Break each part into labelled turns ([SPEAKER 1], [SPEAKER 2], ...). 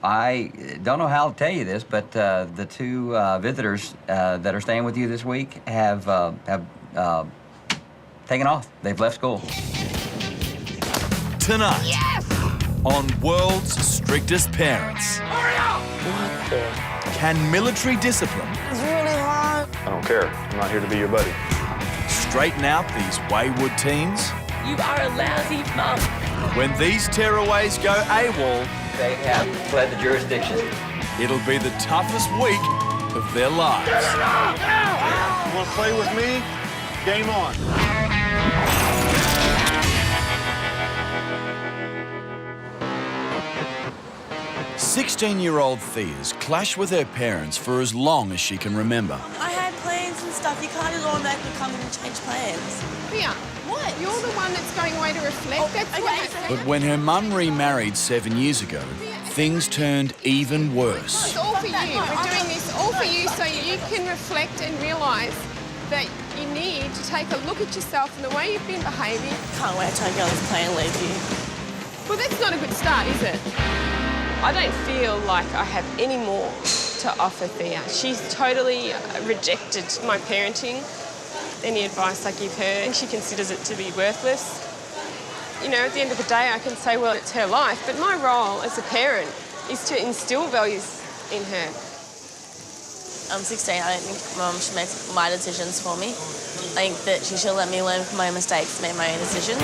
[SPEAKER 1] I don't know how to tell you this, but the two visitors that are staying with you this week have taken off. They've left school.
[SPEAKER 2] Tonight,
[SPEAKER 3] Yes!
[SPEAKER 2] on World's Strictest Parents.
[SPEAKER 3] Hurry up!
[SPEAKER 4] What the?
[SPEAKER 2] Can military discipline
[SPEAKER 4] It's really hard.
[SPEAKER 5] I don't care. I'm not here to be your buddy.
[SPEAKER 2] straighten out these wayward teens?
[SPEAKER 6] You are a lousy mum.
[SPEAKER 2] When these tearaways go AWOL,
[SPEAKER 1] They have fled the jurisdiction.
[SPEAKER 2] it'll be the toughest week of their lives.
[SPEAKER 5] You want to play with me? Game on.
[SPEAKER 2] "16-year-old Thea's clashed with her parents for as long as she can remember.
[SPEAKER 6] I had plans and stuff. You can't just automatically come in and change plans.
[SPEAKER 7] Thea, what? You're the one that's going away to reflect. That's what
[SPEAKER 2] But when her mum remarried 7 years ago, things turned even worse.
[SPEAKER 7] It's all for you. We're doing this all for you so you can reflect and realise that you need to take a look at yourself and the way you've been behaving.
[SPEAKER 6] Can't wait till I get on this plane and leave you.
[SPEAKER 7] Well, that's not a good start, is it? I don't feel like I have any more to offer Thea. She's totally rejected my parenting. Any advice I give her, she considers it to be worthless. You know, at the end of the day, I can say, well, it's her life, but my role as a parent is to instill values in her.
[SPEAKER 6] I'm 16. I don't think Mum should make my decisions for me. I think that she should let me learn from my mistakes, make my own decisions.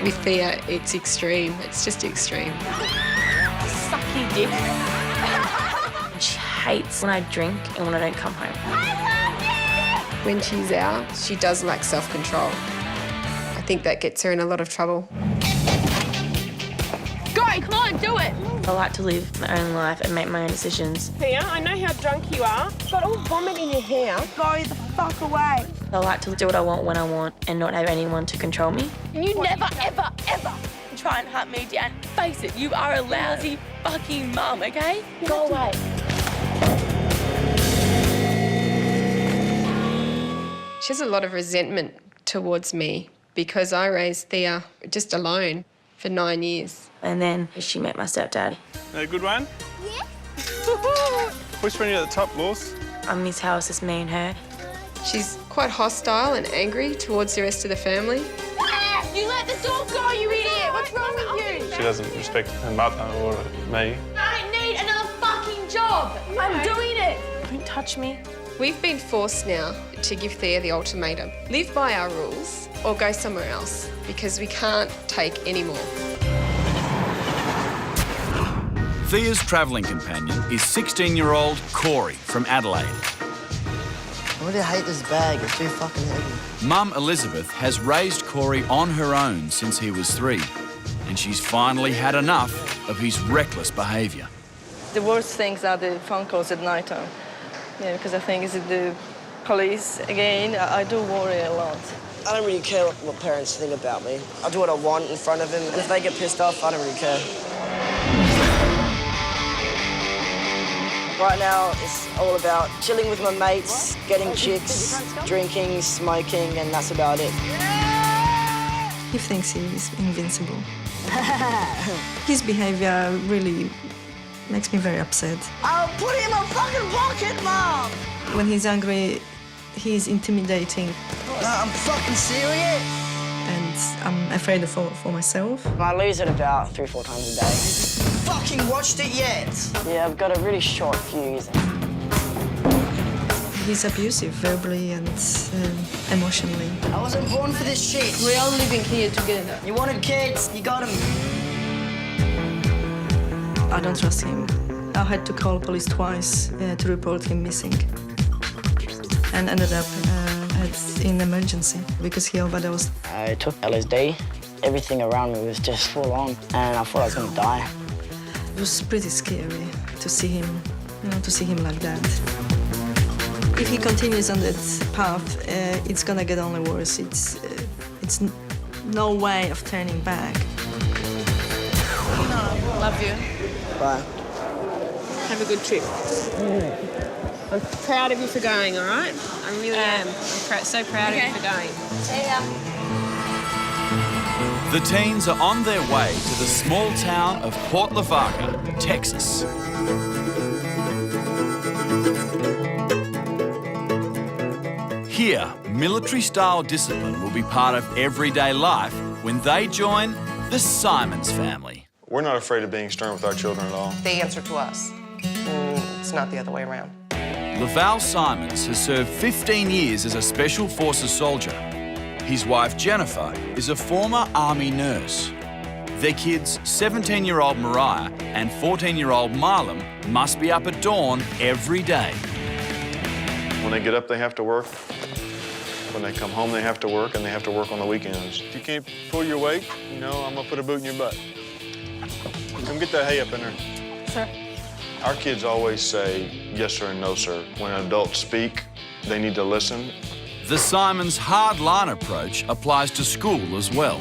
[SPEAKER 7] With Thea, it's extreme. It's just extreme.
[SPEAKER 6] Sucky dick. She hates when I drink and when I don't come home.
[SPEAKER 7] When she's out, she does lack self-control. I think that gets her in a lot of trouble.
[SPEAKER 6] Go, come on, do it! I like to live my own life and make my own decisions.
[SPEAKER 7] Thea, I know how drunk you are. You've got all vomit in your hair. Go the fuck away.
[SPEAKER 6] I like to do what I want when I want and not have anyone to control me. You never, ever, ever try and hunt me down. Face it, you are a lousy fucking mum, okay? Go away.
[SPEAKER 7] She has a lot of resentment towards me because I raised Thea just alone for 9 years.
[SPEAKER 6] And then she met my stepdad.
[SPEAKER 5] A good one? Yeah. Whispering you at the top, Laws.
[SPEAKER 6] I'm Miss House, it's me and her.
[SPEAKER 7] She's quite hostile and angry towards the rest of the family.
[SPEAKER 6] You let the dog go, you idiot! What's wrong with you?
[SPEAKER 5] She doesn't respect her mother or me.
[SPEAKER 6] I don't need another fucking job! I'm doing it! Don't touch me.
[SPEAKER 7] We've been forced now to give Thea the ultimatum. Live by our rules or go somewhere else because we can't take any more.
[SPEAKER 2] Thea's travelling companion is 16-year-old Corey from Adelaide.
[SPEAKER 4] I really hate this bag. It's too fucking heavy.
[SPEAKER 2] Mum Elizabeth has raised Corey on her own since he was 3, and she's finally had enough of his reckless behaviour.
[SPEAKER 8] The worst things are the phone calls at night time. Yeah, because I think it's the police again. I do worry a lot.
[SPEAKER 4] I don't really care what parents think about me. I do what I want in front of them, and if they get pissed off, I don't really care. Right now, it's all about chilling with my mates, getting chicks, drinking, smoking, and that's about it.
[SPEAKER 9] He thinks he's invincible. His behavior really makes me very upset.
[SPEAKER 4] I'll put it in my fucking pocket, Mom!
[SPEAKER 9] When he's angry, he's intimidating.
[SPEAKER 4] No, I'm fucking serious.
[SPEAKER 9] And I'm afraid for myself.
[SPEAKER 4] I lose it about 3 or 4 times a day. Fucking watched it yet? Yeah, I've got a really short fuse.
[SPEAKER 9] He's abusive verbally and emotionally.
[SPEAKER 4] I wasn't born for this shit.
[SPEAKER 7] We're all living here together.
[SPEAKER 4] You wanted kids, you got them.
[SPEAKER 9] I don't trust him. I had to call police twice to report him missing. And ended up in emergency because he overdosed.
[SPEAKER 4] I took LSD. Everything around me was just full on, and I thought I was gonna die.
[SPEAKER 9] It was pretty scary to see him, like that. If he continues on that path, it's gonna get only worse. It's no way of turning back.
[SPEAKER 6] Love you.
[SPEAKER 4] Bye.
[SPEAKER 7] Have a good trip. I'm proud of you for going, all right? I really am. I'm so proud of you for going.
[SPEAKER 2] The teens are on their way to the small town of Port Lavaca, Texas. Here, military-style discipline will be part of everyday life when they join the Simons family.
[SPEAKER 5] We're not afraid of being stern with our children at all.
[SPEAKER 3] They answer to us. It's not the other way around.
[SPEAKER 2] Laval Simons has served 15 years as a Special Forces soldier. His wife, Jennifer, is a former Army nurse. Their kids, 17-year-old Mariah and 14-year-old Marlon, must be up at dawn every day.
[SPEAKER 5] When they get up, they have to work. When they come home, they have to work, and they have to work on the weekends. If you can't pull your weight, you know, I'm gonna put a boot in your butt. Come get that hay up in there.
[SPEAKER 6] Sir.
[SPEAKER 5] Our kids always say yes sir and no sir. When adults speak, they need to listen.
[SPEAKER 2] The Simons' hard-line approach applies to school as well.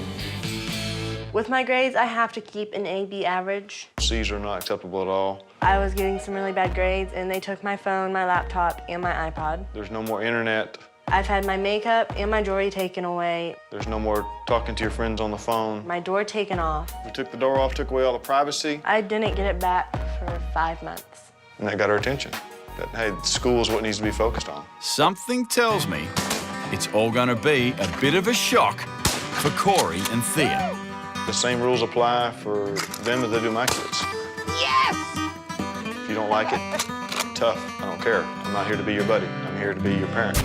[SPEAKER 10] With my grades, I have to keep an A/B average.
[SPEAKER 5] C's are not acceptable at all.
[SPEAKER 10] I was getting some really bad grades, and they took my phone, my laptop, and my iPod.
[SPEAKER 5] There's no more internet.
[SPEAKER 10] I've had my makeup and my jewelry taken away.
[SPEAKER 5] There's no more talking to your friends on the phone.
[SPEAKER 10] My door taken off.
[SPEAKER 5] We took the door off, took away all the privacy.
[SPEAKER 10] I didn't get it back for 5 months.
[SPEAKER 5] And that got our attention. That, hey, school is what needs to be focused on.
[SPEAKER 2] Something tells me it's all going to be a bit of a shock for Corey and Thea.
[SPEAKER 5] The same rules apply for them as they do my kids.
[SPEAKER 3] Yes!
[SPEAKER 5] If you don't like it, tough. I don't care. I'm not here to be your buddy. I'm here to be your parent.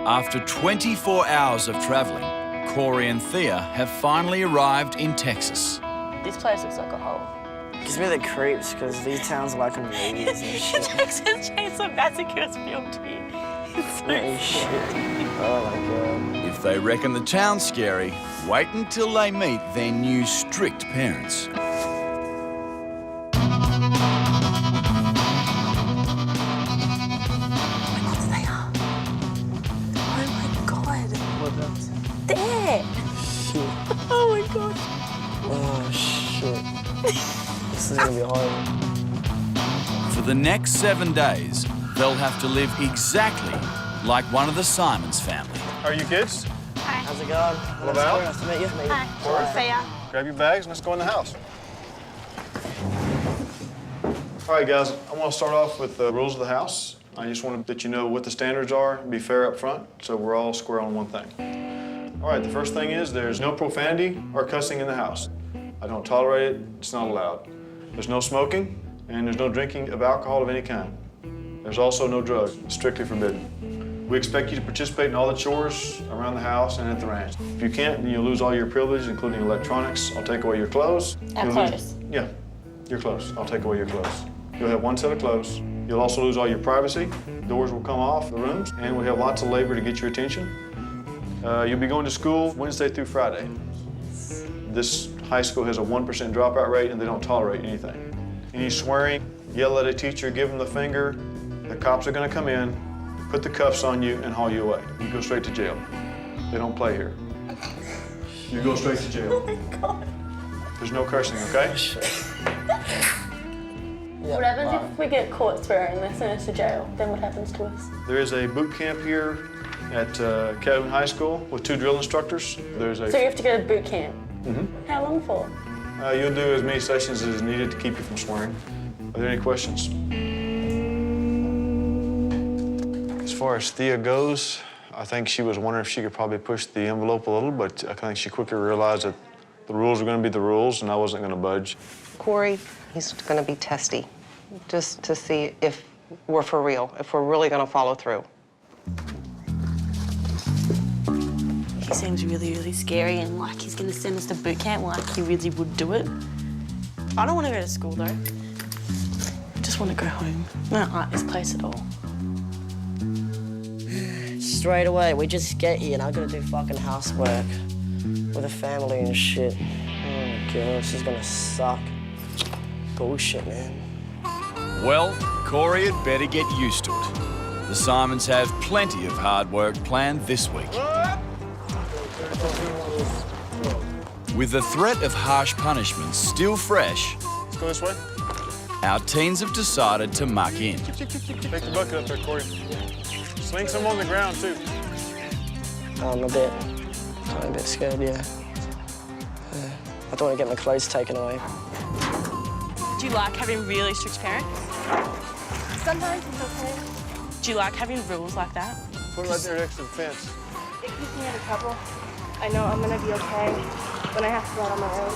[SPEAKER 2] After 24 hours of traveling, Corey and Thea have finally arrived in Texas.
[SPEAKER 6] This place looks like a hole.
[SPEAKER 4] Gives me the creeps because these towns are like in movies and shit.
[SPEAKER 6] Texas Chainsaw Massacre is filmed here. It's so
[SPEAKER 4] Holy shit. Oh my God.
[SPEAKER 2] If they reckon the town's scary, wait until they meet their new strict parents.
[SPEAKER 6] There!
[SPEAKER 4] Shit.
[SPEAKER 6] Oh my God.
[SPEAKER 4] Oh shit. This is gonna be horrible.
[SPEAKER 2] For the next 7 days, they'll have to live exactly like one of the Simons family.
[SPEAKER 5] How are you kids?
[SPEAKER 4] How's it going?
[SPEAKER 5] Laval?
[SPEAKER 4] Nice to meet you.
[SPEAKER 6] Hi. Thea.
[SPEAKER 5] Grab your bags and let's go in the house. All right, guys, I want to start off with the rules of the house. I just want to let you know what the standards are, be fair up front, so we're all square on one thing. All right, the first thing is there's no profanity or cussing in the house. I don't tolerate it, it's not allowed. There's no smoking, and there's no drinking of alcohol of any kind. There's also no drugs, strictly forbidden. We expect you to participate in all the chores around the house and at the ranch. If you can't, then you'll lose all your privileges, including electronics. I'll take away your clothes.
[SPEAKER 6] Our clothes?
[SPEAKER 5] Yeah, your clothes. I'll take away your clothes. You'll have one set of clothes. You'll also lose all your privacy. Doors will come off the rooms, and we have lots of labor to get your attention. You'll be going to school Wednesday through Friday. This high school has a 1% dropout rate, and they don't tolerate anything. Any swearing, yell at a teacher, give them the finger, the cops are gonna come in, put the cuffs on you, and haul you away. You go straight to jail. They don't play here. You go straight to jail.
[SPEAKER 6] Oh my God.
[SPEAKER 5] There's no cursing, okay?
[SPEAKER 6] What happens if we get caught swearing and they send us to jail? Then what happens to us?
[SPEAKER 5] There is a boot camp here at Calhoun High School with 2 drill instructors. There's a.
[SPEAKER 6] So you have to go to boot camp?
[SPEAKER 5] Mm-hmm.
[SPEAKER 6] How long for?
[SPEAKER 5] You'll do as many sessions as is needed to keep you from swearing. Are there any questions? As far as Thea goes, I think she was wondering if she could probably push the envelope a little, but I think she quickly realized that the rules were going to be the rules and I wasn't going to budge.
[SPEAKER 3] Corey, he's going to be testy, just to see if we're for real, if we're really going to follow through.
[SPEAKER 6] He seems really, really scary and like he's going to send us to boot camp like he really would do it. I don't want to go to school though. I just want to go home. I don't like this place at all.
[SPEAKER 4] Straight away, we just get here and I gotta do fucking housework with a family and shit. Oh my God, this is gonna suck. Bullshit, man.
[SPEAKER 2] Well, Corey had better get used to it. The Simons have plenty of hard work planned this week. With the threat of harsh punishments still fresh,
[SPEAKER 5] Let's go this way.
[SPEAKER 2] our teens have decided to muck in.
[SPEAKER 5] Take the bucket up there, Corey. Sling some on the ground, too.
[SPEAKER 4] A bit. I'm a bit scared, yeah. I don't want to get my clothes taken away.
[SPEAKER 6] Do you like having really strict parents?
[SPEAKER 10] Sometimes it's okay.
[SPEAKER 6] Do you like having rules like that?
[SPEAKER 5] What about there next to the fence?
[SPEAKER 10] It keeps me out of trouble. I know I'm gonna be okay when I have to go out on my own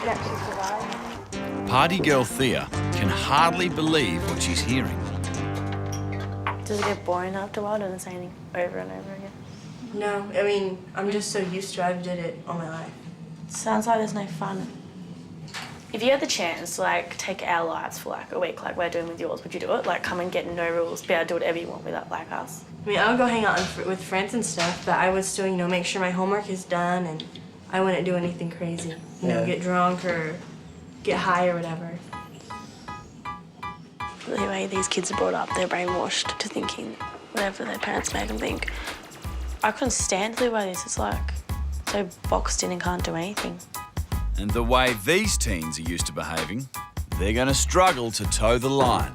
[SPEAKER 10] and actually survive.
[SPEAKER 2] Party girl Thea can hardly believe what she's hearing.
[SPEAKER 6] Does it get boring after a while doing the same thing over and over again?
[SPEAKER 10] No, I mean, I'm just so used to it. I've did it all my life.
[SPEAKER 6] Sounds like there's no fun. If you had the chance to like take our lives for like a week, like we're doing with yours, would you do it? Like come and get no rules, be able to do whatever you want without like us?
[SPEAKER 10] I mean, I would go hang out with friends and stuff, but I would still, you know, make sure my homework is done and I wouldn't do anything crazy. You know, get drunk or get high or whatever.
[SPEAKER 6] The way these kids are brought up, they're brainwashed to thinking whatever their parents make them think. I couldn't stand to live like this. It's like so boxed in and can't do anything.
[SPEAKER 2] And the way these teens are used to behaving, they're going to struggle to toe the line.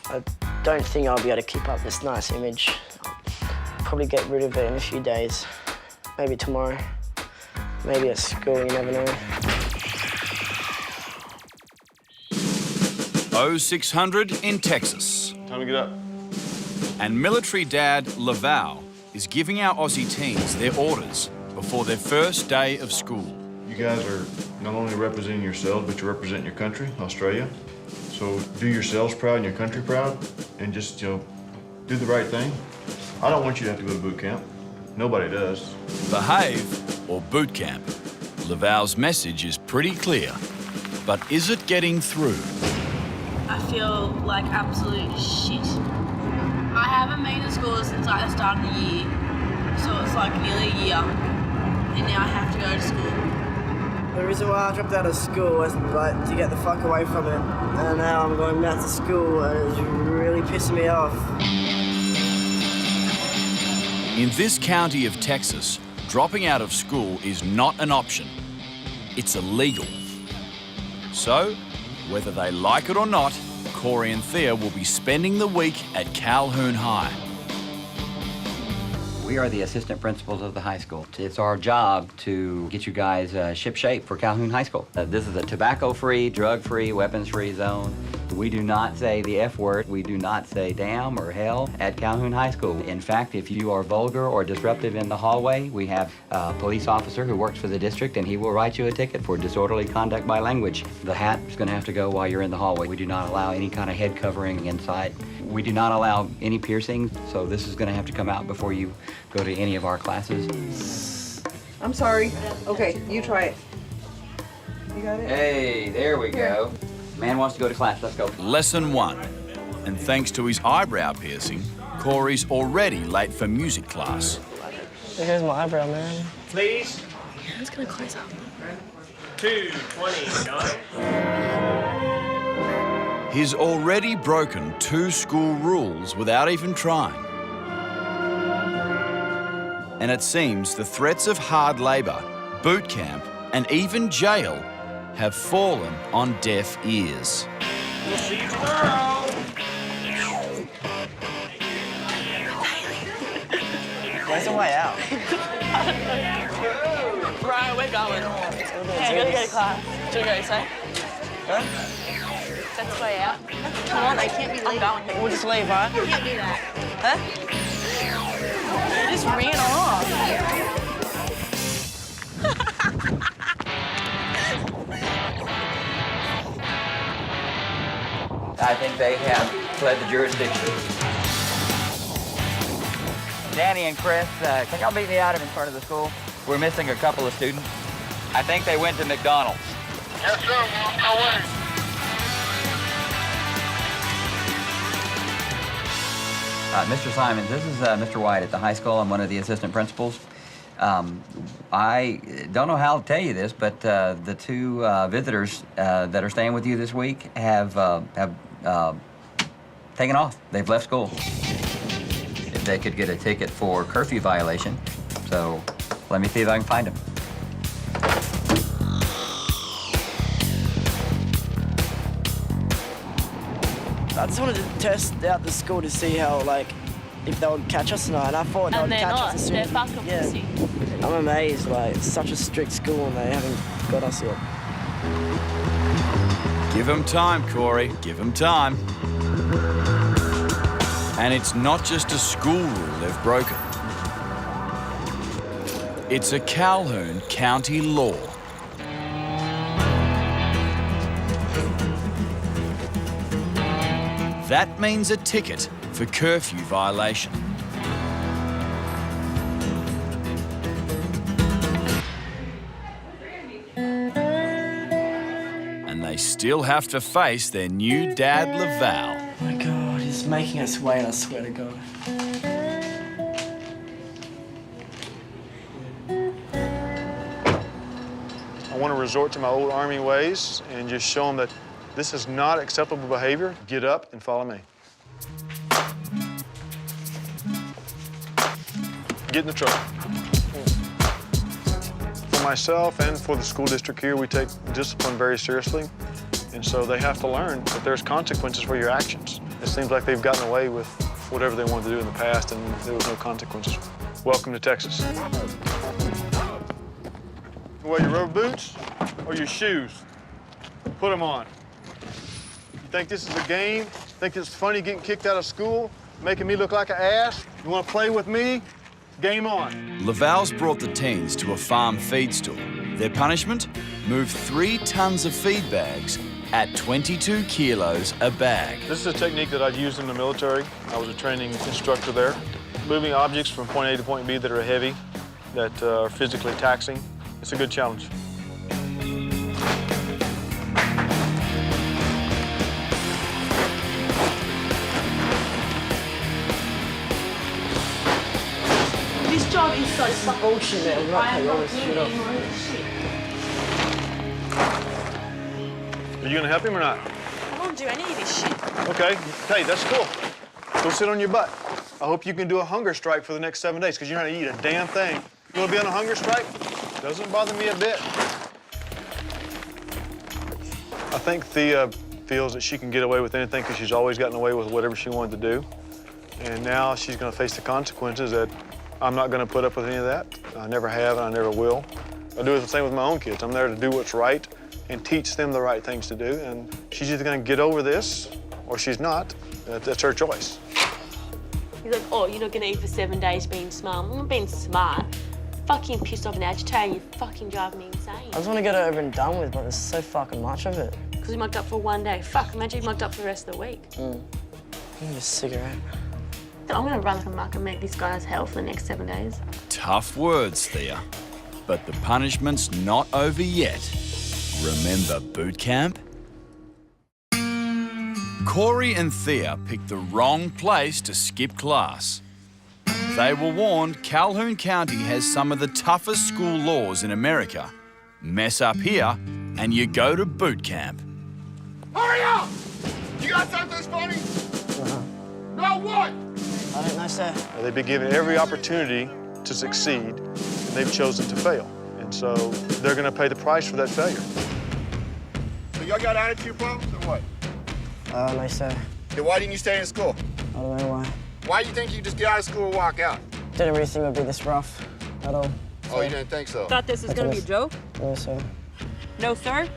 [SPEAKER 4] I don't think I'll be able to keep up this nice image. I'll probably get rid of it in a few days. Maybe tomorrow. Maybe at school, you never know.
[SPEAKER 2] 0600 in Texas.
[SPEAKER 5] Time to get up.
[SPEAKER 2] And military dad Laval is giving our Aussie teens their orders before their first day of school.
[SPEAKER 5] You guys are not only representing yourselves, but you're representing your country, Australia. So do yourselves proud and your country proud, and just, you know, do the right thing. I don't want you to have to go to boot camp. Nobody does.
[SPEAKER 2] Behave or boot camp. Laval's message is pretty clear, but is it getting through?
[SPEAKER 6] I feel like absolute shit. I haven't been to school since like the start of the year, so it's like nearly a year, and now I have to go to school.
[SPEAKER 4] The reason why I dropped out of school was like to get the fuck away from it, and now I'm going back to school, and it's really pissing me off.
[SPEAKER 2] In this county of Texas, dropping out of school is not an option. It's illegal. So, whether they like it or not, Corey and Thea will be spending the week at Calhoun High.
[SPEAKER 1] We are the assistant principals of the high school. It's our job to get you guys ship-shape for Calhoun High School. This is a tobacco-free, drug-free, weapons-free zone. We do not say the F word. We do not say damn or hell at Calhoun High School. In fact, if you are vulgar or disruptive in the hallway, we have a police officer who works for the district, and he will write you a ticket for disorderly conduct by language. The hat is going to have to go while you're in the hallway. We do not allow any kind of head covering inside. We do not allow any piercings, so this is going to have to come out before you go to any of our classes.
[SPEAKER 3] I'm sorry. Okay, you try it. You got it?
[SPEAKER 1] Hey, there we go. Man wants to go to class. Let's go.
[SPEAKER 2] Lesson 1. And thanks to his eyebrow piercing, Corey's already late for music class.
[SPEAKER 4] Here's my eyebrow, man.
[SPEAKER 11] Please.
[SPEAKER 6] Yeah, it's gonna close up.
[SPEAKER 11] 2:29.
[SPEAKER 2] He's already broken 2 school rules without even trying. And it seems the threats of hard labour, boot camp, and even jail have fallen on deaf ears.
[SPEAKER 11] We'll see you tomorrow.
[SPEAKER 4] Where's the way out?
[SPEAKER 6] Right, we're going. Yeah, I gotta go to class. Do you go say?
[SPEAKER 4] Huh?
[SPEAKER 6] That's the way out. Come on, they can't be late. I'm going.
[SPEAKER 4] We'll just leave, huh?
[SPEAKER 6] You can't do that.
[SPEAKER 4] Huh?
[SPEAKER 6] You just ran off.
[SPEAKER 1] I think they have fled the jurisdiction. Danny and Chris, can y'all meet me out in front of the school? We're missing a couple of students. I think they went to McDonald's.
[SPEAKER 11] Yes, sir. We're on our way.
[SPEAKER 1] Mr. Simons, this is Mr. White at the high school. I'm one of the assistant principals. I don't know how to tell you this, but the 2 visitors that are staying with you this week have taken off. They've left school. They could get a ticket for curfew violation, so let me see if I can find them.
[SPEAKER 4] I just wanted to test out the school to see how, like, if they would catch us or not, and I thought they would catch us as soon
[SPEAKER 6] They're
[SPEAKER 4] as...
[SPEAKER 6] fucking pussy.
[SPEAKER 4] I'm amazed, like, it's such a strict school and they haven't got us yet.
[SPEAKER 2] Give them time, Corey, give them time. And it's not just a school rule they've broken. It's a Calhoun County law. That means a ticket for curfew violation. And they still have to face their new dad, Laval.
[SPEAKER 4] Oh my God, he's making us wait, I swear to God.
[SPEAKER 5] I want to resort to my old Army ways and just show them that this is not acceptable behavior. Get up and follow me. Get in the truck. For myself and for the school district here, we take discipline very seriously. And so they have to learn that there's consequences for your actions. It seems like they've gotten away with whatever they wanted to do in the past and there was no consequences. Welcome to Texas. You wear your rubber boots or your shoes? Put them on. You think this is a game? Think it's funny getting kicked out of school? Making me look like an ass? You want to play with me? Game on.
[SPEAKER 2] Laval's brought the teens to a farm feed store. Their punishment? Move 3 tons of feed bags at 22 kilos a bag.
[SPEAKER 5] This is a technique that I've used in the military. I was a training instructor there. Moving objects from point A to point B that are heavy, that are physically taxing. It's a good challenge.
[SPEAKER 6] This job is so fucking
[SPEAKER 4] bullshit, man. I'm not paying all this shit off.
[SPEAKER 5] Are you gonna help him or not?
[SPEAKER 6] I won't do any of this shit.
[SPEAKER 5] Okay, hey, that's cool. Go sit on your butt. I hope you can do a hunger strike for the next 7 days, because you're not gonna eat a damn thing. You wanna be on a hunger strike? Doesn't bother me a bit. I think Thea feels that she can get away with anything because she's always gotten away with whatever she wanted to do. And now she's gonna face the consequences that I'm not gonna put up with any of that. I never have and I never will. I do the same with my own kids. I'm there to do what's right and teach them the right things to do. And she's either gonna get over this or she's not. That's her choice.
[SPEAKER 6] He's like, oh, you're not gonna eat for 7 days being smart. I'm not being smart. Fucking pissed off and agitated. You fucking drive me insane.
[SPEAKER 4] I just want to get it over and done with, but there's so fucking much of it.
[SPEAKER 6] Because we mucked up for 1 day. Fuck, imagine you mucked up for the rest of the week.
[SPEAKER 4] You need a cigarette.
[SPEAKER 6] I'm gonna run like a muck and make this guy's hell for the next 7 days.
[SPEAKER 2] Tough words, Thea. But the punishment's not over yet. Remember boot camp? Corey and Thea picked the wrong place to skip class. They were warned Calhoun County has some of the toughest school laws in America. Mess up here and you go to boot camp.
[SPEAKER 11] Hurry up! You got something that's funny? No, what?
[SPEAKER 4] I don't know, sir.
[SPEAKER 5] They've been given every opportunity to succeed, and they've chosen to fail. And so they're gonna pay the price for that failure.
[SPEAKER 11] So y'all got attitude problems or what?
[SPEAKER 4] No, sir.
[SPEAKER 11] Then why didn't you stay in school?
[SPEAKER 4] I don't know why.
[SPEAKER 11] Why do you think you just get out of school and walk out?
[SPEAKER 4] Didn't really think it would be this rough at all.
[SPEAKER 11] Oh, you didn't think so?
[SPEAKER 10] Thought this was gonna be a joke?
[SPEAKER 4] No, sir.
[SPEAKER 10] No, sir?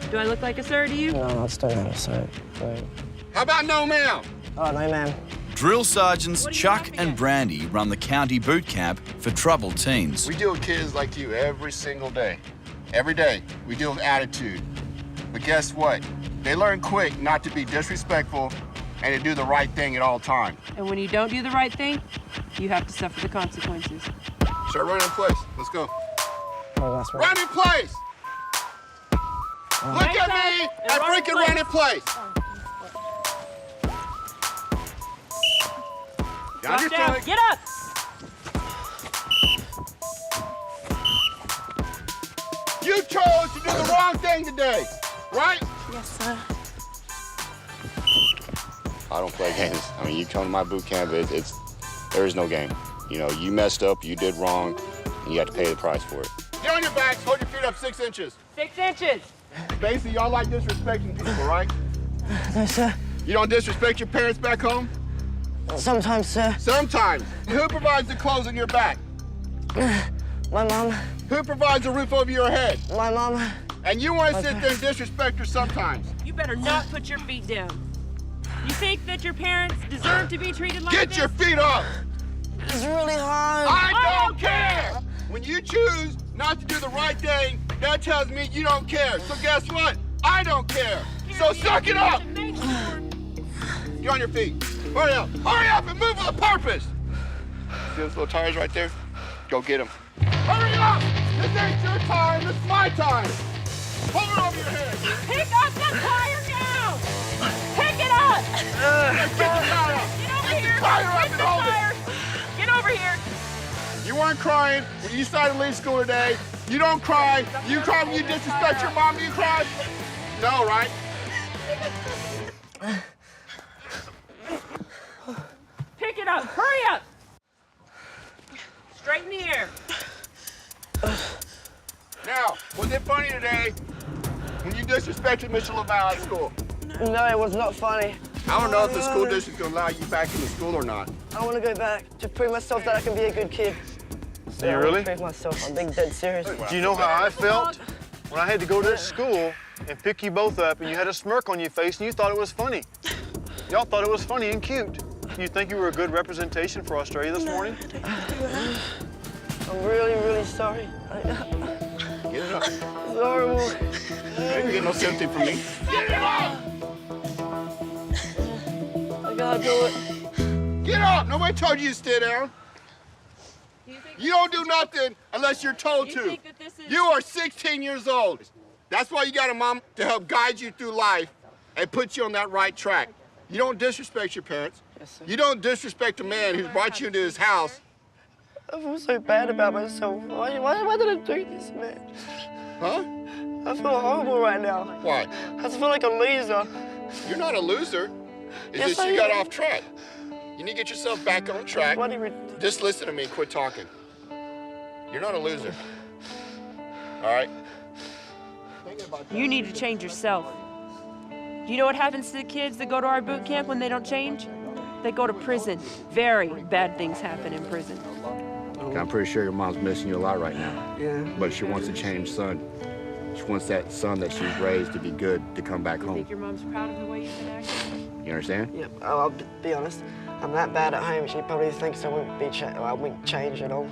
[SPEAKER 10] Do I look like a sir to you?
[SPEAKER 4] No, I just don't have a sir. Right.
[SPEAKER 11] How about no, ma'am?
[SPEAKER 4] Oh, no, ma'am.
[SPEAKER 2] Drill sergeants Chuck and Brandy run the county boot camp for troubled teens.
[SPEAKER 11] We deal with kids like you every single day. Every day, we deal with attitude. But guess what? They learn quick not to be disrespectful and to do the right thing at all times.
[SPEAKER 10] And when you don't do the right thing, you have to suffer the consequences.
[SPEAKER 11] Start running in place. Let's go.
[SPEAKER 4] Oh, that's right.
[SPEAKER 11] Run in place! Look at me and freaking run in place! You understand?
[SPEAKER 10] Get up!
[SPEAKER 11] You chose to do the wrong thing today, right?
[SPEAKER 6] Yes, sir.
[SPEAKER 12] I don't play games. I mean, you come to my boot camp, there is no game. You know, you messed up, you did wrong, and you have to pay the price for it.
[SPEAKER 11] Get on your backs, hold your feet up 6 inches.
[SPEAKER 10] 6 inches!
[SPEAKER 11] Basically, y'all like disrespecting people, right?
[SPEAKER 4] No, sir.
[SPEAKER 11] You don't disrespect your parents back home?
[SPEAKER 4] Sometimes, sir.
[SPEAKER 11] Sometimes. Who provides the clothes on your back?
[SPEAKER 4] My mom.
[SPEAKER 11] Who provides a roof over your head?
[SPEAKER 4] My mom.
[SPEAKER 11] And you want to sit there and disrespect her sometimes.
[SPEAKER 13] You better not put your feet down. You think that your parents deserve to be treated like
[SPEAKER 11] Get
[SPEAKER 13] this?
[SPEAKER 11] your feet up!
[SPEAKER 4] It's really hard.
[SPEAKER 11] I don't care! When you choose not to do the right thing, that tells me you don't care. So guess what? I don't care. So suck it up! Get on your feet. Hurry up. Hurry up and move with a purpose. See those little tires right there? Go get them. Hurry up! This ain't your time, this is my time. Hold it over your head.
[SPEAKER 13] Pick up the tire now! Pick it up!
[SPEAKER 11] Get the tire up.
[SPEAKER 13] Get over
[SPEAKER 11] Get
[SPEAKER 13] here!
[SPEAKER 11] the tire up
[SPEAKER 13] Get
[SPEAKER 11] and
[SPEAKER 13] the
[SPEAKER 11] hold
[SPEAKER 13] tire!
[SPEAKER 11] it.
[SPEAKER 13] Get over here!
[SPEAKER 11] You weren't crying when you decided to leave school today. You don't cry. You cry when you disrespect your mom. You cry? No, right?
[SPEAKER 13] Pick it up! Hurry up! Straight in the air.
[SPEAKER 11] Now, was it funny today when you disrespected Mr. LaValle at school?
[SPEAKER 4] No, it was not funny.
[SPEAKER 11] I don't know if the school district's gonna allow you back into school or not.
[SPEAKER 4] I want to go back to prove myself that I can be a good kid.
[SPEAKER 5] Do you really?
[SPEAKER 4] Prove myself. I'm being dead serious.
[SPEAKER 5] Do you know how I felt when I had to go to this school and pick you both up and you had a smirk on your face and you thought it was funny? Y'all thought it was funny and cute. You think you were a good representation for Australia this morning?
[SPEAKER 4] I'm really, really sorry.
[SPEAKER 11] Get it up.
[SPEAKER 4] It's horrible.
[SPEAKER 11] You ain't get no sympathy from me. Get it up!
[SPEAKER 4] I gotta do it.
[SPEAKER 11] Get up! Nobody told you to stay down. You don't do nothing unless you're told to. You are 16 years old. That's why you got a mom to help guide you through life and put you on that right track. You don't disrespect your parents.
[SPEAKER 4] Yes, sir.
[SPEAKER 11] You don't disrespect a man who's brought you into his house.
[SPEAKER 4] I feel so bad about myself. Why did I do this, man?
[SPEAKER 11] Huh?
[SPEAKER 4] I feel horrible right now.
[SPEAKER 11] Why?
[SPEAKER 4] I just feel like a loser.
[SPEAKER 11] You're not a loser. It's
[SPEAKER 4] Yes,
[SPEAKER 11] just
[SPEAKER 4] I
[SPEAKER 11] you got
[SPEAKER 4] am.
[SPEAKER 11] off track. You need to get yourself back on track.
[SPEAKER 4] Bloody ridiculous.
[SPEAKER 11] Just listen to me and quit talking. You're not a loser. All right?
[SPEAKER 13] You need to change yourself. Do you know what happens to the kids that go to our boot camp when they don't change? They go to prison. Very bad things happen in prison.
[SPEAKER 11] I'm pretty sure your mom's missing you a lot right now.
[SPEAKER 4] Yeah.
[SPEAKER 11] But she wants a changed son. She wants that son that she's raised to be good to come back
[SPEAKER 13] You
[SPEAKER 11] home.
[SPEAKER 13] think your mom's proud of the way you've been acting?
[SPEAKER 11] You understand?
[SPEAKER 4] Yep. I'll be honest. I'm that bad at home. She probably thinks I won't change at all.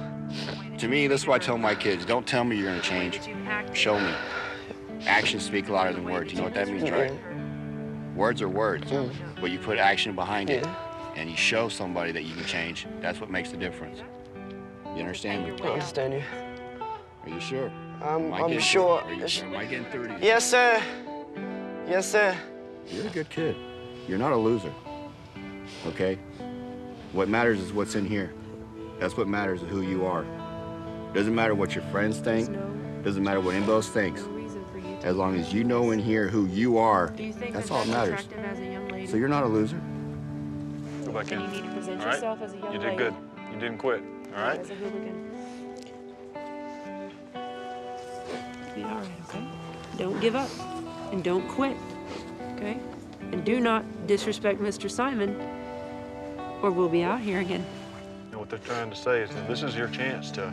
[SPEAKER 12] To me, that's why I tell my kids, don't tell me you're gonna change. Show me. Actions speak louder than words. You know what that means, right? Words are words, but you put action behind it, and you show somebody that you can change. That's what makes the difference. You understand me?
[SPEAKER 4] I understand you.
[SPEAKER 12] Are you sure?
[SPEAKER 4] I'm sure.
[SPEAKER 12] Are you sure? Am I getting through to you?
[SPEAKER 4] Yes, sir. Yes, sir.
[SPEAKER 12] You're a good kid. You're not a loser, okay? What matters is what's in here. That's what matters is who you are. Doesn't matter what your friends think. Doesn't matter what anybody else thinks. As long as you know in here who you are, that's all that matters. So you're not a loser.
[SPEAKER 5] Go back in.
[SPEAKER 13] You need to present
[SPEAKER 5] All right?
[SPEAKER 13] yourself as a young
[SPEAKER 5] You
[SPEAKER 13] lady.
[SPEAKER 5] did good. You didn't quit. All right?
[SPEAKER 13] As a hooligan. Be all right, okay? Don't give up and don't quit, okay? And do not disrespect Mr. Simon, or we'll be out here again.
[SPEAKER 5] And what they're trying to say is that this is your chance to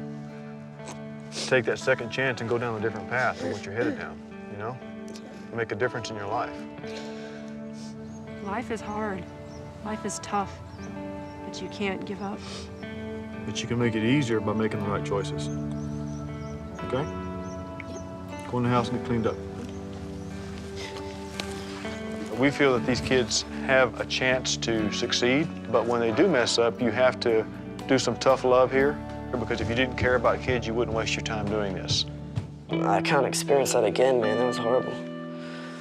[SPEAKER 5] take that second chance and go down a different path than what you're headed down, you know? Make a difference in your life.
[SPEAKER 13] Life is hard. Life is tough. But you can't give up.
[SPEAKER 5] But you can make it easier by making the right choices. Okay? Go in the house and get cleaned up. We feel that these kids have a chance to succeed, but when they do mess up, you have to do some tough love here, because if you didn't care about kids, you wouldn't waste your time doing this.
[SPEAKER 4] I can't experience that again, man. That was horrible.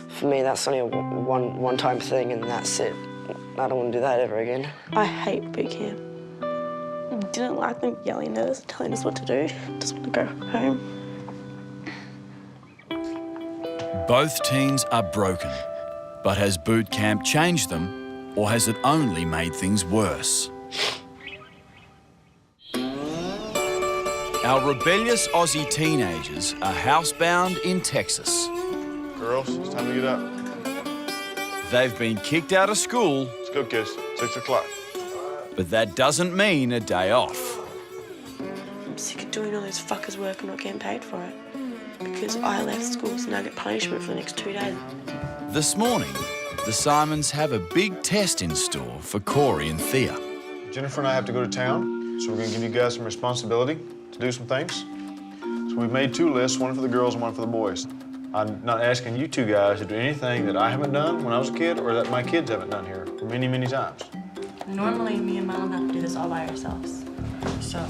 [SPEAKER 4] For me, that's only a one-time thing, and that's it. I don't want to do that ever again.
[SPEAKER 6] I hate boot camp. Didn't like them yelling at us, telling us what to do. Just want to go home.
[SPEAKER 2] Both teens are broken, but has boot camp changed them, or has it only made things worse? Our rebellious Aussie teenagers are housebound in Texas.
[SPEAKER 5] Girls, it's time to get up.
[SPEAKER 2] They've been kicked out of school.
[SPEAKER 5] Let's go, kids. 6 o'clock.
[SPEAKER 2] But that doesn't mean a day off.
[SPEAKER 6] sick of doing all those fuckers' work and not getting paid for it. Because I left school, so now I get punishment for the next 2 days.
[SPEAKER 2] This morning, the Simons have a big test in store for Corey and Thea.
[SPEAKER 5] Jennifer and I have to go to town, so we're gonna give you guys some responsibility to do some things. So we've made 2 lists, one for the girls and one for the boys. I'm not asking you 2 guys to do anything that I haven't done when I was a kid or that my kids haven't done here many, many times.
[SPEAKER 10] Normally, me and Mom have to do this all by ourselves. So,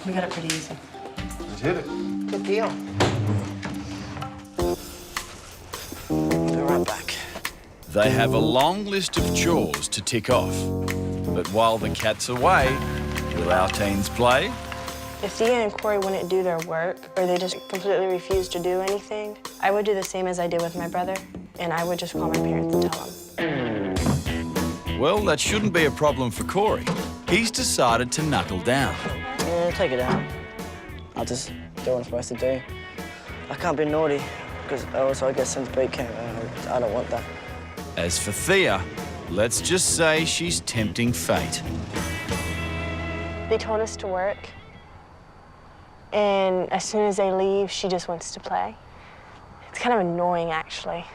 [SPEAKER 10] we got it pretty easy.
[SPEAKER 5] Let's hit it.
[SPEAKER 3] Good deal.
[SPEAKER 4] Be right back.
[SPEAKER 2] They have a long list of chores to tick off. But while the cat's away, will our teens play?
[SPEAKER 10] If Thea and Corey wouldn't do their work, or they just completely refused to do anything, I would do the same as I did with my brother, and I would just call my parents and tell them.
[SPEAKER 2] Well, that shouldn't be a problem for Corey. He's decided to knuckle down.
[SPEAKER 4] Yeah, take it out. I'll just do what I'm supposed to do. I can't be naughty, because else I get sent to boot camp, and I don't want that.
[SPEAKER 2] As for Thea, let's just say she's tempting fate.
[SPEAKER 10] They told us to work, and as soon as they leave, she just wants to play. It's kind of annoying, actually.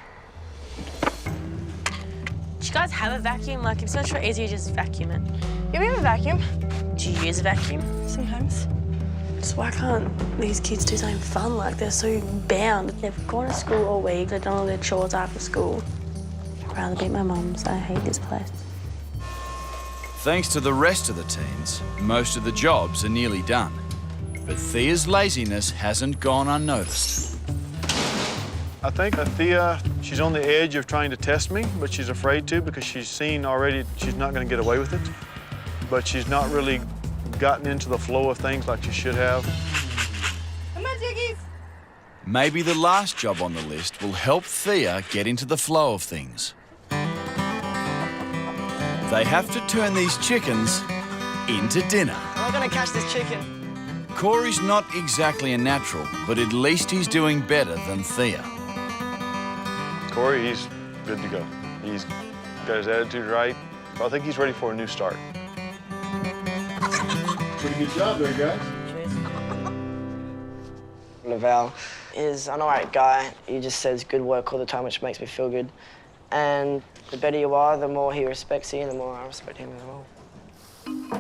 [SPEAKER 6] Do you guys have a vacuum? Like, if it's not sure easier, just vacuum it.
[SPEAKER 10] Yeah, we have a vacuum.
[SPEAKER 6] Do you use a vacuum?
[SPEAKER 10] Sometimes.
[SPEAKER 6] So why can't these kids do something fun? Like, they're so bound. They've gone to school all week, they've done all their chores after school. I'd rather beat my mum's. I hate this place.
[SPEAKER 2] Thanks to the rest of the teens, most of the jobs are nearly done. But Thea's laziness hasn't gone unnoticed.
[SPEAKER 5] I think Thea, she's on the edge of trying to test me, but she's afraid to because she's seen already she's not going to get away with it. But she's not really gotten into the flow of things like she should have.
[SPEAKER 10] Come on, Jiggies.
[SPEAKER 2] Maybe the last job on the list will help Thea get into the flow of things. They have to turn these chickens into dinner.
[SPEAKER 4] I'm gonna catch this chicken.
[SPEAKER 2] Corey's not exactly a natural, but at least he's doing better than Thea.
[SPEAKER 5] Corey, he's good to go. He's got his attitude right. I think he's ready for a new start.
[SPEAKER 12] Pretty good job there, guys.
[SPEAKER 4] Laval is an alright guy. He just says good work all the time, which makes me feel good. And the better you are, the more he respects you, and the more I respect him as well.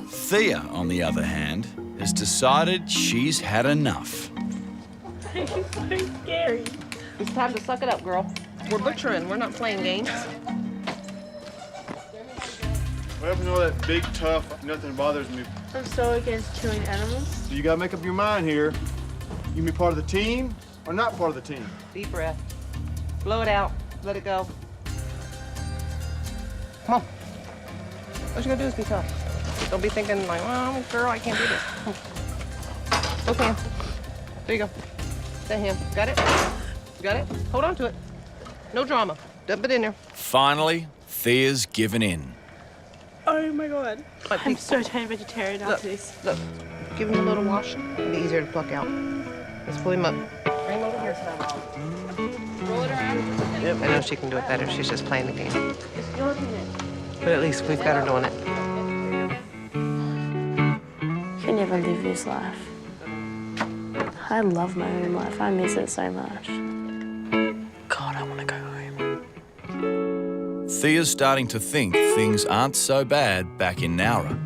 [SPEAKER 2] Thea, on the other hand, has decided she's had enough.
[SPEAKER 6] It's so scary.
[SPEAKER 3] It's time to suck it up, girl. We're butchering. We're not playing games.
[SPEAKER 5] What happened to all that big, tough, nothing bothers me?
[SPEAKER 6] I'm so against killing animals.
[SPEAKER 5] So you gotta make up your mind here. You can be part of the team or not part of the team.
[SPEAKER 3] Deep breath. Blow it out. Let it go. Come on. What you gonna do is be tough. Don't be thinking like, oh, girl, I can't do this. Okay. There you go. That hand. Got it? Got it? Hold on to it. No drama. Dump it in there.
[SPEAKER 2] Finally, Thea's given in.
[SPEAKER 6] Oh my God. I'm so turned vegetarian after this.
[SPEAKER 3] Look, give him a little wash. It'll be easier to pluck out. Let's pull him up. Bring him over here, son. Roll it around. Yep. I know she can do it better. She's just playing the game. But at least we've got her doing it.
[SPEAKER 6] I can never live this life. I love my home life. I miss it so much. God, I want to go home.
[SPEAKER 2] Thea's starting to think things aren't so bad back in Nowra.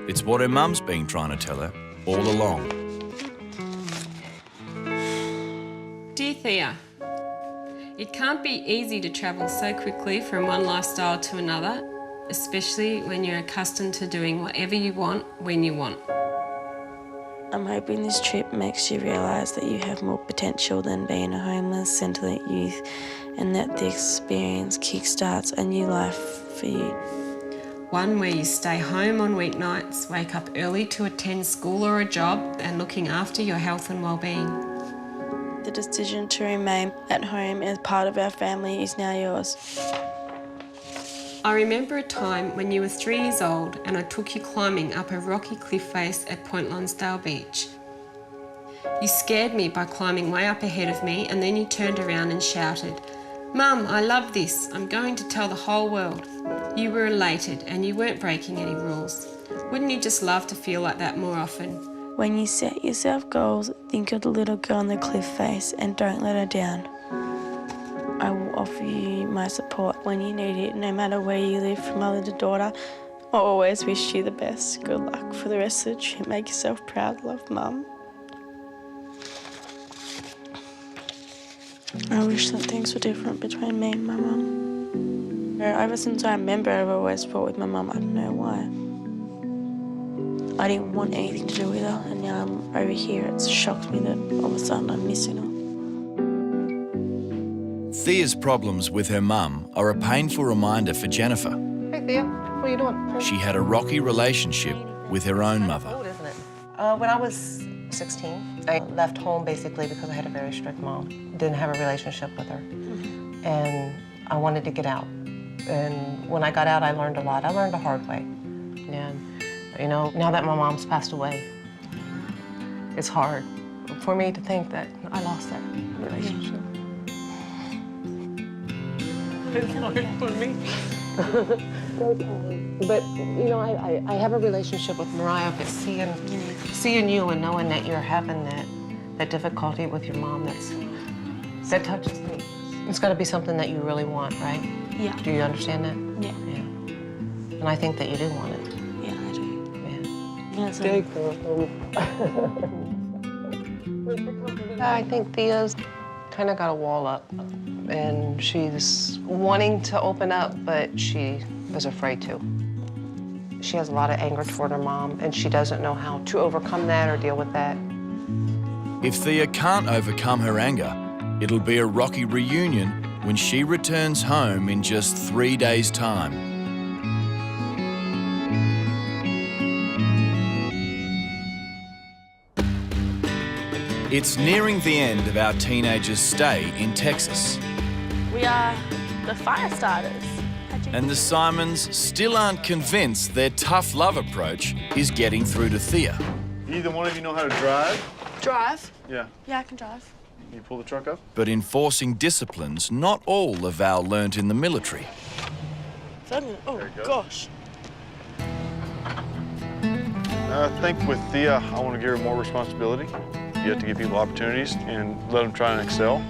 [SPEAKER 2] It's what her mum's been trying to tell her all along.
[SPEAKER 7] Dear Thea, it can't be easy to travel so quickly from one lifestyle to another, especially when you're accustomed to doing whatever you want when you want.
[SPEAKER 6] I'm hoping this trip makes you realise that you have more potential than being a homeless centre youth, and that the experience kickstarts a new life for you.
[SPEAKER 7] One where you stay home on weeknights, wake up early to attend school or a job, and looking after your health and well-being.
[SPEAKER 6] The decision to remain at home as part of our family is now yours.
[SPEAKER 7] I remember a time when you were 3 years old and I took you climbing up a rocky cliff face at Point Lonsdale Beach. You scared me by climbing way up ahead of me, and then you turned around and shouted, "Mum, I love this. I'm going to tell the whole world." You were elated and you weren't breaking any rules. Wouldn't you just love to feel like that more often?
[SPEAKER 6] When you set yourself goals, think of the little girl on the cliff face and don't let her down. I will offer you my support when you need it, no matter where you live from mother to daughter. I always wish you the best. Good luck for the rest of the trip. Make yourself proud. Love, Mum. I wish that things were different between me and my mum. Ever since I remember, I've always fought with my mum. I don't know why. I didn't want anything to do with her, and now I'm over here. It's shocked me that all of a sudden I'm missing her.
[SPEAKER 2] Thea's problems with her mum are a painful reminder for Jennifer.
[SPEAKER 3] Hey, Thea, what are you doing?
[SPEAKER 2] She had a rocky relationship with her own mother.
[SPEAKER 3] Old, isn't it? When I was 16, I left home basically because I had a very strict mom. Didn't have a relationship with her. And I wanted to get out. And when I got out, I learned a lot. I learned the hard way. And, you know, now that my mom's passed away, it's hard for me to think that I lost that relationship. It's hard for me. But, you know, I have a relationship with Mariah, but seeing you and knowing that you're having that difficulty with your mom, that touches me. It's got to be something that you really want, right?
[SPEAKER 6] Yeah.
[SPEAKER 3] Do you understand that?
[SPEAKER 6] Yeah.
[SPEAKER 3] And I think that you do want it.
[SPEAKER 6] Yeah, I do.
[SPEAKER 3] Yeah. I think Thea's kind of got a wall up, and she's wanting to open up, but she is afraid to. She has a lot of anger toward her mom, and she doesn't know how to overcome that or deal with that.
[SPEAKER 2] If Thea can't overcome her anger, it'll be a rocky reunion when she returns home in just 3 days' time. It's nearing the end of our teenagers' stay in Texas.
[SPEAKER 6] We are the fire starters.
[SPEAKER 2] And the Simons still aren't convinced their tough love approach is getting through to Thea.
[SPEAKER 5] Either one of you know how to drive?
[SPEAKER 6] Drive?
[SPEAKER 5] Yeah.
[SPEAKER 6] Yeah, I can drive.
[SPEAKER 5] Can you pull the truck up?
[SPEAKER 2] But enforcing disciplines not all the Val learnt in the military.
[SPEAKER 6] Oh, gosh.
[SPEAKER 5] I think with Thea, I want to give her more responsibility. You have to give people opportunities and let them try and excel.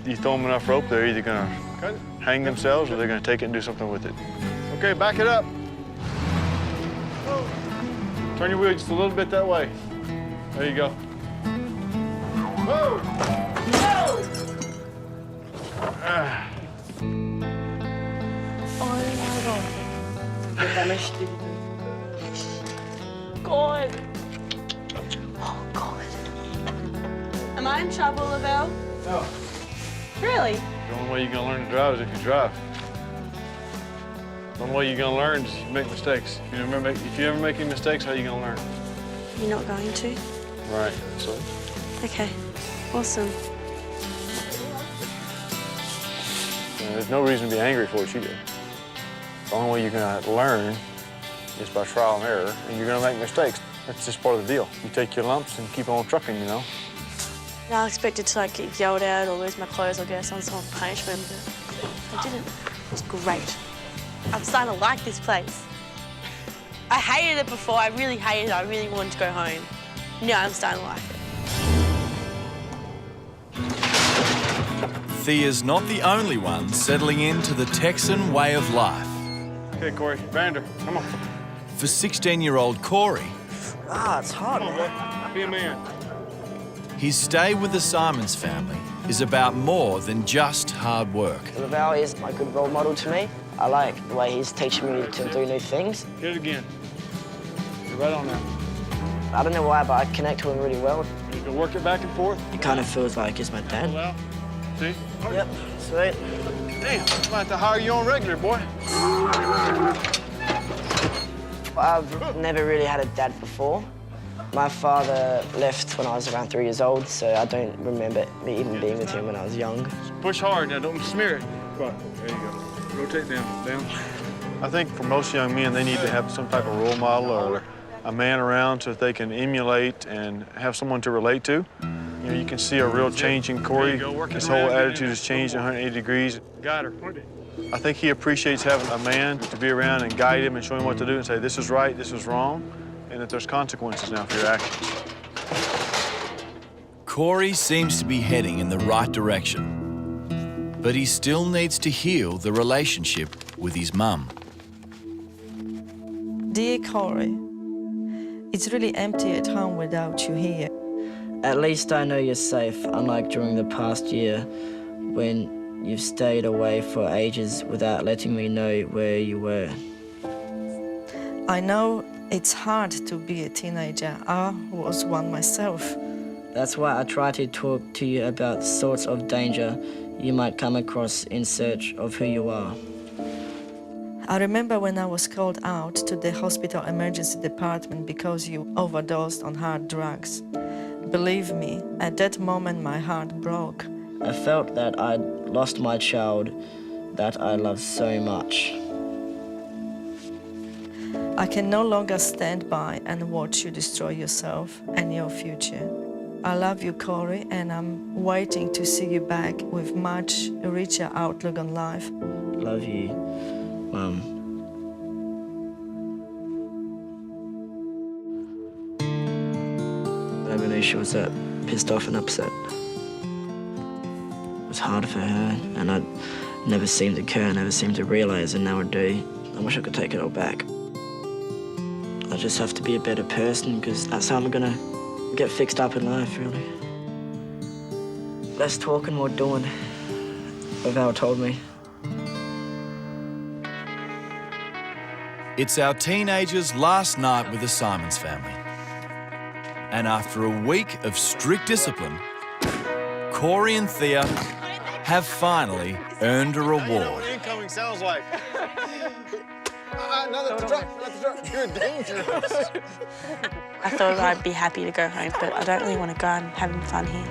[SPEAKER 5] You throw them enough rope, they're either going to hang themselves or they're going to take it and do something with it. Okay, back it up. Turn your wheel just a little bit that way. There you go. Whoa!
[SPEAKER 6] God. Oh, God. Am I in trouble, Lavelle?
[SPEAKER 5] No.
[SPEAKER 6] Really?
[SPEAKER 5] The only way you're going to learn to drive is if you drive. The only way you're going to learn is if you make mistakes. If you ever make any mistakes, how are you going to learn?
[SPEAKER 6] You're not going to?
[SPEAKER 5] Right, so.
[SPEAKER 6] Okay, awesome.
[SPEAKER 5] There's no reason to be angry for what you did. The only way you're going to learn is by trial and error, and you're going to make mistakes. That's just part of the deal. You take your lumps and keep on trucking, you know?
[SPEAKER 6] I expected to like get yelled at or lose my clothes or get some sort of punishment, but I didn't. It was great. I'm starting to like this place. I hated it before. I really hated it. I really wanted to go home. Now I'm starting to like it.
[SPEAKER 2] Thea's not the only one settling into the Texan way of life.
[SPEAKER 5] Okay, Corey, Vander, come on.
[SPEAKER 2] For 16-year-old Corey,
[SPEAKER 4] it's hard.
[SPEAKER 5] Come on, boy. Be a man.
[SPEAKER 2] his stay with the Simons family is about more than just hard work.
[SPEAKER 4] Lavelle is a good role model to me. I like the way he's teaching me to do new things.
[SPEAKER 5] Hit it again. You're right on that.
[SPEAKER 4] I don't know why, but I connect with him really well.
[SPEAKER 5] You can work it back and forth.
[SPEAKER 4] It kind of feels like he's my dad.
[SPEAKER 5] Well, see?
[SPEAKER 4] Yep, sweet.
[SPEAKER 5] Damn, I'm gonna have to hire you on regular, boy.
[SPEAKER 4] I've never really had a dad before. My father left when I was around 3 years old, so I don't remember me even being with him when I was young.
[SPEAKER 5] Push hard now, don't smear it. Right, there you go. Rotate down. I think for most young men, they need to have some type of role model or a man around so that they can emulate and have someone to relate to. You know, you can see a real change in Corey. His whole attitude has changed 180 degrees. Got her. I think he appreciates having a man to be around and guide him and show him what to do and say, this is right, this is wrong. and that there's consequences now for your actions.
[SPEAKER 2] Corey seems to be heading in the right direction, but he still needs to heal the relationship with his mum.
[SPEAKER 9] Dear Corey, it's really empty at home without you here.
[SPEAKER 4] At least I know you're safe, unlike during the past year when you've stayed away for ages without letting me know where you were.
[SPEAKER 9] I know it's hard to be a teenager. I was one myself.
[SPEAKER 4] That's why I try to talk to you about the sorts of danger you might come across in search of who you are.
[SPEAKER 9] I remember when I was called out to the hospital emergency department because you overdosed on hard drugs. Believe me, at that moment my heart broke.
[SPEAKER 4] I felt that I'd lost my child that I loved so much.
[SPEAKER 9] I can no longer stand by and watch you destroy yourself and your future. I love you, Corey, and I'm waiting to see you back with much richer outlook on life.
[SPEAKER 4] Love you, Mum. I never knew she was that pissed off and upset. It was hard for her, and I never seemed to care, never seemed to realize, and now I do. I wish I could take it all back. I just have to be a better person, because that's how I'm gonna get fixed up in life, really. Less talking, more doing, of how it told me.
[SPEAKER 2] It's our teenager's last night with the Simons family. And after a week of strict discipline, Corey and Thea have finally earned a reward.
[SPEAKER 5] Incoming sounds like. Not the truck. You're dangerous.
[SPEAKER 6] I thought I'd be happy to go home, but I don't really want to go. I'm having fun here.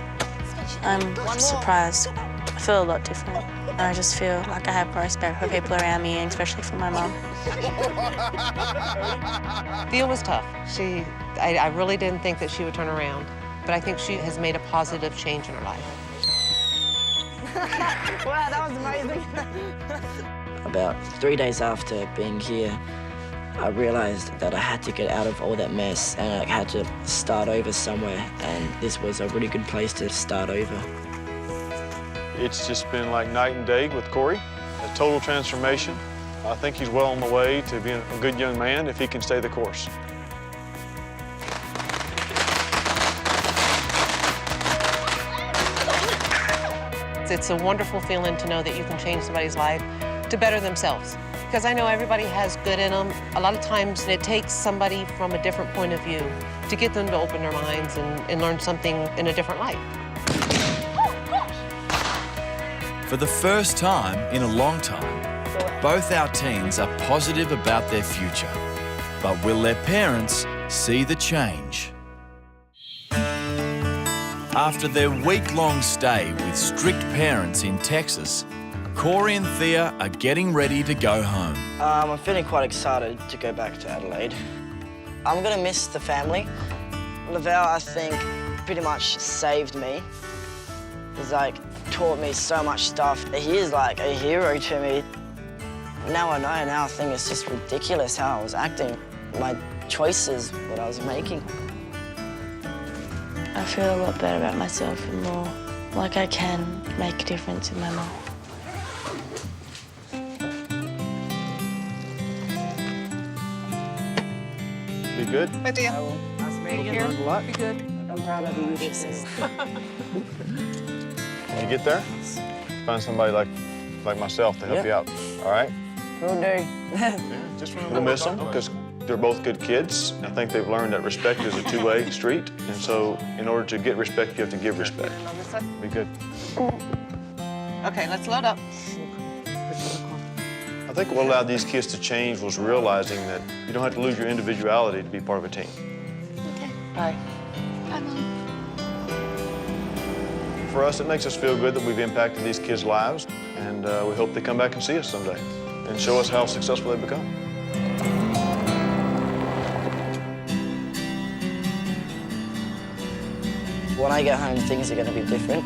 [SPEAKER 6] I'm surprised. I feel a lot different. I just feel like I have more respect for people around me, and especially for my mum.
[SPEAKER 3] Thea was tough. I really didn't think that she would turn around, but I think she has made a positive change in her life.
[SPEAKER 4] Wow, that was amazing. About 3 days after being here, I realized that I had to get out of all that mess and I had to start over somewhere, and this was a really good place to start over.
[SPEAKER 5] It's just been like night and day with Corey, a total transformation. I think he's well on the way to being a good young man if he can stay the course.
[SPEAKER 3] It's a wonderful feeling to know that you can change somebody's life to better themselves. Because I know everybody has good in them. A lot of times it takes somebody from a different point of view to get them to open their minds and learn something in a different light.
[SPEAKER 2] For the first time in a long time, both our teens are positive about their future. But will their parents see the change? After their week-long stay with strict parents in Texas, Corey and Thea are getting ready to go home.
[SPEAKER 4] I'm feeling quite excited to go back to Adelaide. I'm gonna miss the family. Lavelle, I think, pretty much saved me. He's taught me so much stuff. He is like a hero to me. Now I know, now I think it's just ridiculous how I was acting. My choices, what I was making.
[SPEAKER 6] I feel a lot better about myself and more like I can make a difference in my life.
[SPEAKER 5] Be good?
[SPEAKER 3] Hi, Thea.
[SPEAKER 4] Nice meeting you.
[SPEAKER 3] Good luck. Be good.
[SPEAKER 4] I'm proud of you.
[SPEAKER 5] When you get there, find somebody like myself to help you out, all right?
[SPEAKER 4] Will do.
[SPEAKER 5] Yeah, just we'll miss them because they're both good kids. I think they've learned that respect is a two-way street, and so in order to get respect, you have to give respect.
[SPEAKER 3] On this side?
[SPEAKER 5] Be good.
[SPEAKER 3] Okay, let's load up.
[SPEAKER 5] I think what allowed these kids to change was realizing that you don't have to lose your individuality to be part of a team.
[SPEAKER 6] Okay.
[SPEAKER 3] Bye.
[SPEAKER 6] Bye, Mom.
[SPEAKER 5] For us, it makes us feel good that we've impacted these kids' lives, and we hope they come back and see us someday and show us how successful they've become.
[SPEAKER 4] When I get home, things are going to be different.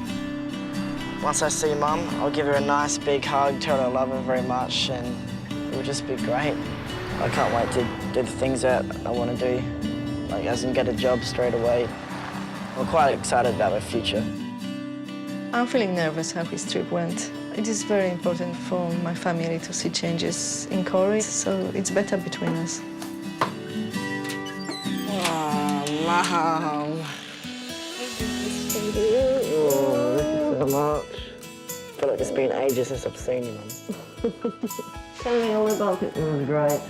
[SPEAKER 4] Once I see Mum, I'll give her a nice big hug, tell her I love her very much, and it will just be great. I can't wait to do the things that I want to do. like as in get a job straight away. We're quite excited about our future.
[SPEAKER 9] I'm feeling nervous how his trip went. It is very important for my family to see changes in Corey, so it's better between us.
[SPEAKER 4] Oh, Mom. Thank you so much. I feel like it's been ages since I've seen you, Mum.
[SPEAKER 9] Tell me all about it. It was great.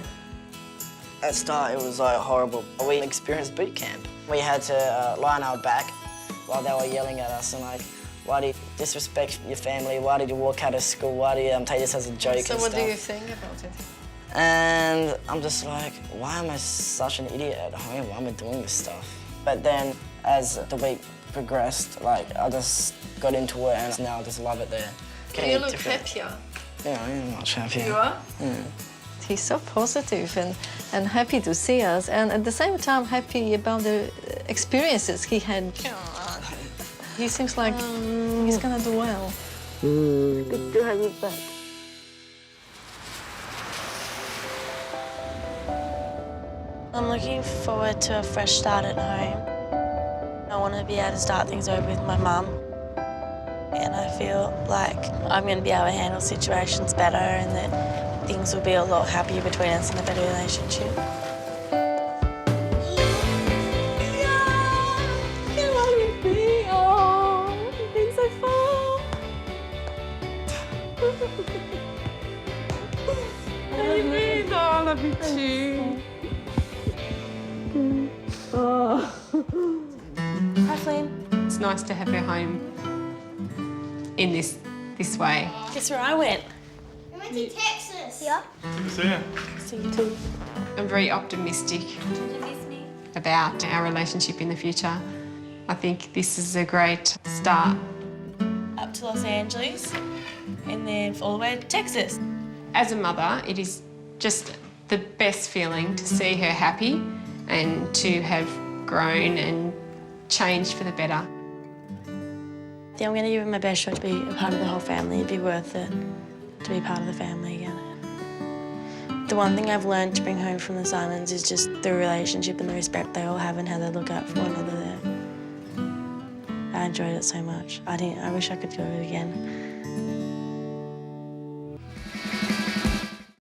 [SPEAKER 4] At the start, it was like horrible. We experienced boot camp. We had to lie on our back while they were yelling at us and like, why do you disrespect your family? Why did you walk out of school? Why do you take this as a joke
[SPEAKER 9] So
[SPEAKER 4] and
[SPEAKER 9] what
[SPEAKER 4] stuff?
[SPEAKER 9] do you think about it?
[SPEAKER 4] And I'm just like, why am I such an idiot at home? Why am I doing this stuff? But then as the week progressed, like I just got into it and now I just love it there.
[SPEAKER 9] You look happier.
[SPEAKER 4] Yeah, I'm much happier.
[SPEAKER 9] You are?
[SPEAKER 4] Yeah.
[SPEAKER 9] He's so positive and happy to see us, and at the same time happy about the experiences he had. He seems like he's gonna do well.
[SPEAKER 4] Good to have you back.
[SPEAKER 6] I'm looking forward to a fresh start at home. I want to be able to start things over with my mum. And I feel like I'm going to be able to handle situations better and that things will be a lot happier between us and a better relationship.
[SPEAKER 7] I love you too.
[SPEAKER 6] Hi, Flynn.
[SPEAKER 7] It's nice to have her home in this way.
[SPEAKER 6] Guess where I went?
[SPEAKER 14] We went to Texas. Yeah.
[SPEAKER 6] See you too.
[SPEAKER 7] I'm very optimistic about our relationship in the future. I think this is a great start.
[SPEAKER 6] Up to Los Angeles and then all the way to Texas.
[SPEAKER 7] As a mother, it is just the best feeling to see her happy and to have grown and changed for the better.
[SPEAKER 6] I think I'm going to give it my best shot to be a part of the whole family. It'd be worth it to be part of the family again. The one thing I've learned to bring home from the Simons is just the relationship and the respect they all have and how they look out for one another there. I enjoyed it so much. I wish I could do it again.